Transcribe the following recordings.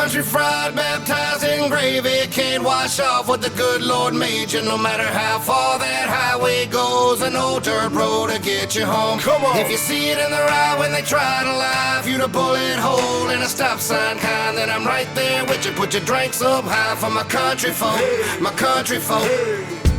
Country fried, baptized in gravy, can't wash off what the good Lord made you. No matter how far that highway goes, an old dirt road to get you home. Come on. If you see it in the eye when they try to lie, if you a bullet hole in a stop sign kind, then I'm right there with you. Put your drinks up high for my country folk, my country folk.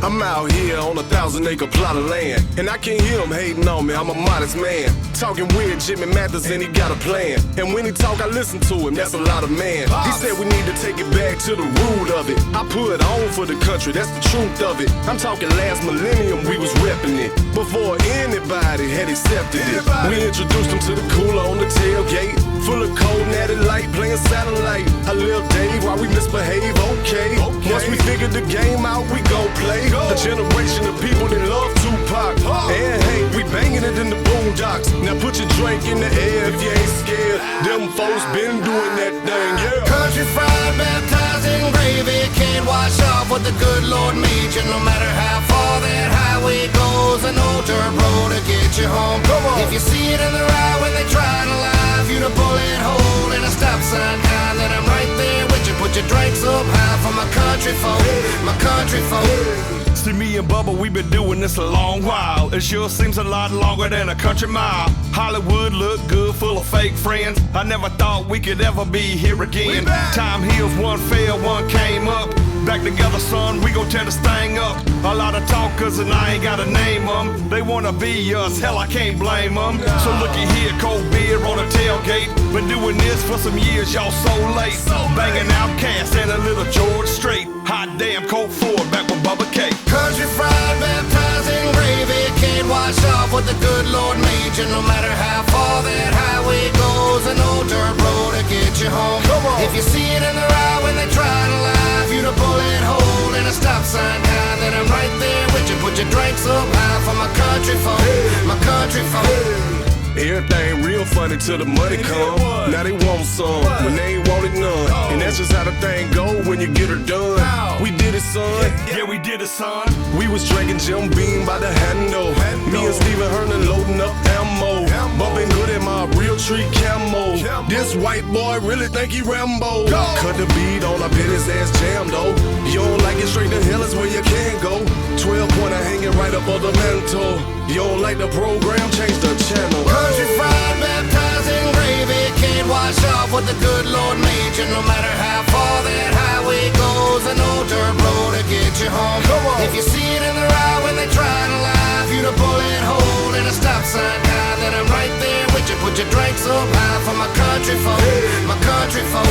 I'm out here on a 1,000-acre plot of land, and I can't hear him hating on me, I'm a modest man. Talking weird, Jimmy Mathers, and he got a plan. And when he talk, I listen to him, that's a lot of man. He said we need to take it back to the root of it. I put on for the country, that's the truth of it. I'm talking last millennium, we was repping it, before anybody had accepted it. We introduced him to the cooler on the tailgate, full of cold natty light, playing satellite. I live Dave while we misbehave, okay. Once we figured the game out, we gon' play. A generation of people that love Tupac. And hey, we banging it in the boondocks. Now put your drink in the air if you ain't scared. Them folks been doing that thing, yeah. Country fried, baptized in gravy, can't wash off what the good Lord made you. No matter how far that highway goes, an old dirt road to get you home. Come on. If you see it in the eye when they try to lie, if you a bullet hole in a stop sign kind, then I'm right there with you. Put your drinks up high for my country folk, my country folk. See, me and Bubba, we been doing this a long while. It sure seems a lot longer than a country mile. Hollywood look good, full of fake friends. I never thought we could ever be here again. Time heals, one fell, one came up. Back together, son, we gon' tear this thing up. A lot of talkers and I ain't gotta name them. They wanna be us, hell I can't blame them. So looky here, cold beer on the tailgate. Been doing this for some years, y'all so late. Banging Outkast and a little George Strait. Hot damn, Colt Ford, back with Bubba K. Country fried, baptized in gravy, can't wash off what the good Lord made you. No matter how far that highway goes, an old dirt road to get you home. If you see it in the eye when they try to lie, if you a bullet hole in a stop sign kind, then I'm right there with you. Put your drinks up high for my country folk, my country folk. Everything real funny till the money come. Now they want some when they ain't wanted none. And that's just how the thing go when you get her done. We did it, son. Yeah, we did it, son. We was drinking Jim Beam by the handle. Me and Stephen Hernan loading up ammo. Bumping good in my real tree camo. This white boy really think he Rambo. Cut the beat on, I bet his ass jammed though. You don't like it, straight to hell is where you can go. 12-pointer hanging right up on the mantle. You don't like the program, change the channel. Country fried, baptized in gravy, can't wash off what the good Lord made you. No matter how far that highway goes, an old dirt road to get you home. If you see it in the eye when they try to lie, if you a bullet hole in a stop sign kind, then I'm right there with you. Put your drinks up high for my country folk, my country folk.